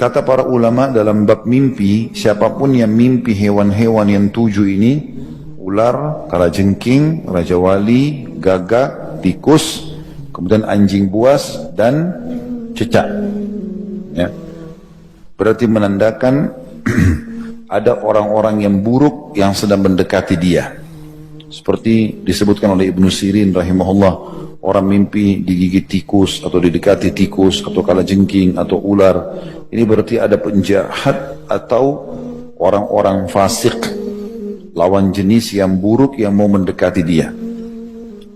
Kata para ulama dalam bab mimpi, siapapun yang mimpi hewan-hewan yang 7 ini, ular, kalajengking, raja wali, gagak, tikus, kemudian anjing buas dan cecak. Ya. Berarti menandakan ada orang-orang yang buruk yang sedang mendekati dia. Seperti disebutkan oleh Ibnu Sirin rahimahullah, orang mimpi digigit tikus atau didekati tikus atau kalajengking atau ular, ini berarti ada penjahat atau orang-orang fasik, lawan jenis yang buruk yang mau mendekati dia.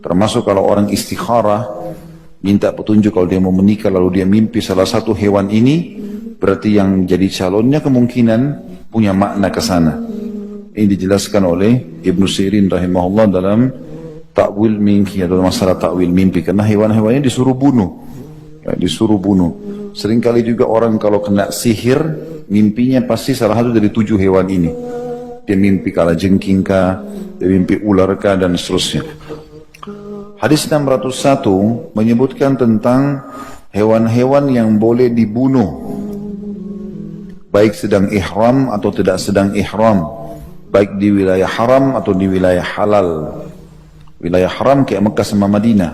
Termasuk kalau orang istikharah, minta petunjuk kalau dia mau menikah lalu dia mimpi salah satu hewan ini, berarti yang jadi calonnya kemungkinan punya makna ke sana. Ini dijelaskan oleh Ibnu Sirin rahimahullah dalam Ta'wil Mimpi atau masalah ta'wil mimpi, karena hewan-hewannya disuruh bunuh. Ya, disuruh bunuh. Seringkali juga orang kalau kena sihir, mimpinya pasti salah satu dari 7 hewan ini. Dia mimpi kalajengking kah, dia mimpi ular kah, dan seterusnya. Hadis 601 menyebutkan tentang hewan-hewan yang boleh dibunuh, baik sedang ihram atau tidak sedang ihram, baik di wilayah haram atau di wilayah halal. Wilayah haram kayak Mekah sama Madinah.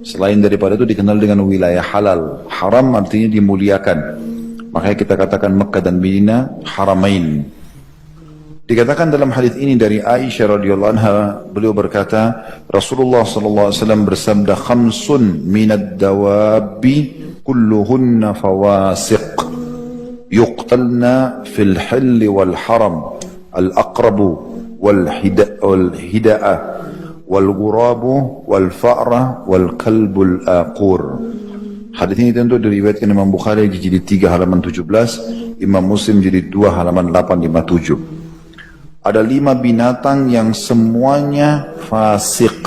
Selain daripada itu dikenal dengan wilayah halal. Haram artinya dimuliakan. Makanya kita katakan Mekah dan Madinah haramain. Dikatakan dalam hadis ini dari Aisyah radhiyallahu anha, beliau berkata, Rasulullah sallallahu alaihi wasallam bersabda, "Khamsun minad dawabi kulluhunna fawasiq yuqtalna fil hilli wal haram, al-aqrabu wal hida'ah wal ghurabu wal fa'ra wal kalbul aqur." Hadis ini tentu diriwayatkan Imam Bukhari di jilid 3 halaman 17, Imam Muslim jilid 2 halaman 857. Ada 5 binatang yang semuanya fasik.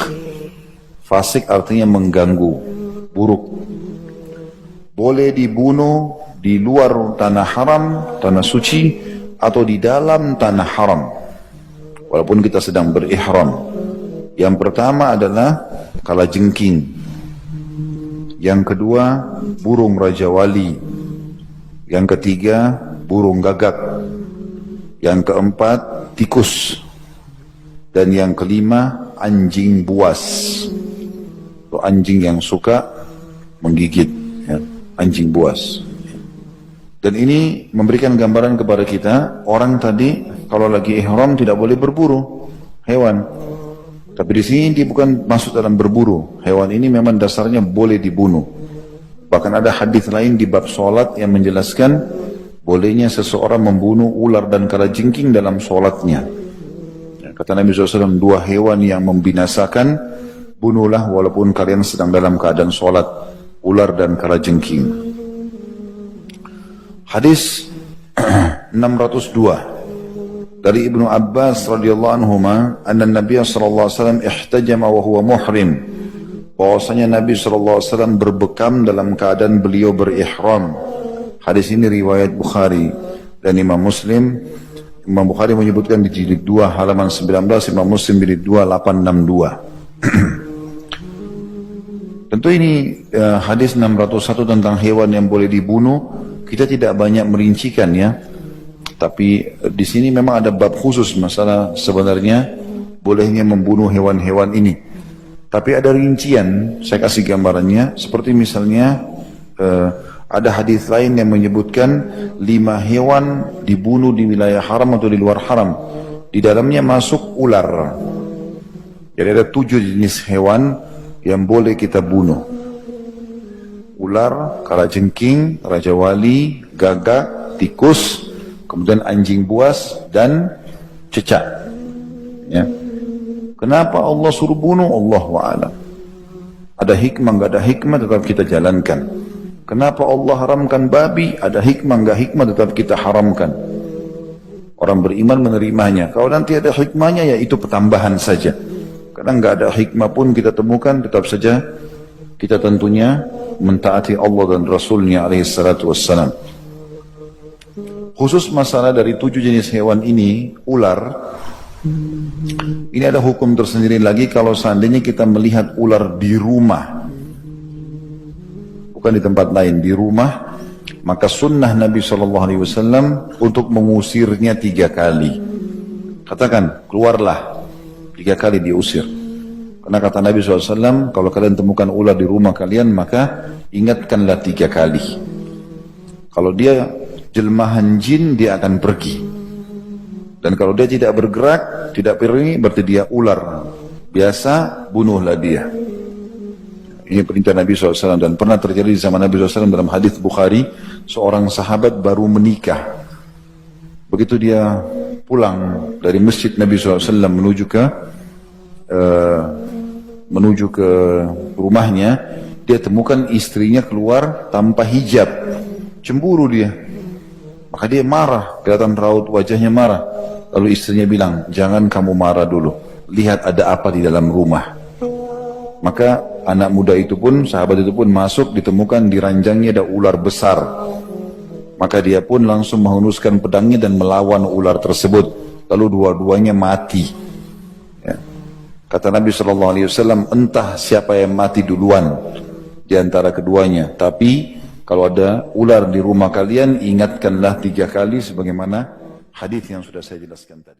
Fasik artinya mengganggu, buruk. Boleh dibunuh di luar tanah haram, tanah suci, atau di dalam tanah haram, walaupun kita sedang berihram. Yang pertama adalah kalajengking. Yang kedua, burung raja wali. Yang ketiga, burung gagak. Yang keempat, tikus. Dan yang kelima, anjing buas. Itu anjing yang suka menggigit, ya, anjing buas. Dan ini memberikan gambaran kepada kita, orang tadi kalau lagi ihram tidak boleh berburu hewan. Tapi di sini dia bukan masuk dalam berburu. Hewan ini memang dasarnya boleh dibunuh. Bahkan ada hadis lain di bab solat yang menjelaskan bolehnya seseorang membunuh ular dan kalajengking dalam solatnya. Kata Nabi SAW, 2 hewan yang membinasakan, bunuhlah walaupun kalian sedang dalam keadaan solat, ular dan kalajengking. Hadis 602 dari Ibnu Abbas radhiyallahu anhuma, anna Nabi sallallahu alaihi wasallam ihtajama wa huwa muhrim, bahwasanya Nabi sallallahu alaihi wasallam berbekam dalam keadaan beliau berihram. Hadis ini riwayat Bukhari dan Imam Muslim. Imam Bukhari menyebutkan di jilid 2 halaman 19, Imam Muslim jilid 2 862. Tentu ini hadis 601 tentang hewan yang boleh dibunuh. Kita tidak banyak merincikan, ya. Tapi di sini memang ada bab khusus masalah sebenarnya bolehnya membunuh hewan-hewan ini. Tapi ada rincian, saya kasih gambarannya. Seperti misalnya ada hadis lain yang menyebutkan 5 hewan dibunuh di wilayah haram atau di luar haram. Di dalamnya masuk ular. Jadi ada 7 jenis hewan yang boleh kita bunuh. Ular, kalajengking, raja wali, gagak, tikus, kemudian anjing buas dan cecak. Ya. Kenapa Allah suruh bunuh? Allahu a'lam. Ada hikmah, enggak ada hikmah, tetap kita jalankan. Kenapa Allah haramkan babi? Ada hikmah, enggak hikmah, tetap kita haramkan. Orang beriman menerimanya. Kalau nanti ada hikmahnya, ya itu pertambahan saja. Karena enggak ada hikmah pun kita temukan, tetap saja kita tentunya mentaati Allah dan Rasulnya alaihi salatu wassalam. Khusus masalah dari 7 jenis hewan ini, ular, ini ada hukum tersendiri lagi kalau seandainya kita melihat ular di rumah, bukan di tempat lain, di rumah, maka sunnah Nabi SAW untuk mengusirnya 3 kali. Katakan, keluarlah, 3 kali diusir. Karena kata Nabi SAW, kalau kalian temukan ular di rumah kalian, maka ingatkanlah 3 kali. Kalau dia jelmahan jin, dia akan pergi. Dan kalau dia tidak bergerak, tidak pergi, berarti dia ular biasa, bunuhlah dia. Ini perintah Nabi SAW, dan pernah terjadi di zaman Nabi SAW dalam hadis Bukhari, seorang sahabat baru menikah. Begitu dia pulang dari masjid Nabi SAW menuju ke rumahnya, dia temukan istrinya keluar tanpa hijab. Cemburu dia. Maka dia marah, kelihatan raut wajahnya marah. Lalu istrinya bilang, jangan kamu marah dulu, lihat ada apa di dalam rumah. Maka anak muda itu pun, sahabat itu pun masuk, ditemukan di ranjangnya ada ular besar. Maka dia pun langsung menghunuskan pedangnya dan melawan ular tersebut. Lalu dua-duanya mati. Ya. Kata Nabi SAW, entah siapa yang mati duluan di antara keduanya. Tapi kalau ada ular di rumah kalian, ingatkanlah 3 kali sebagaimana hadis yang sudah saya jelaskan tadi.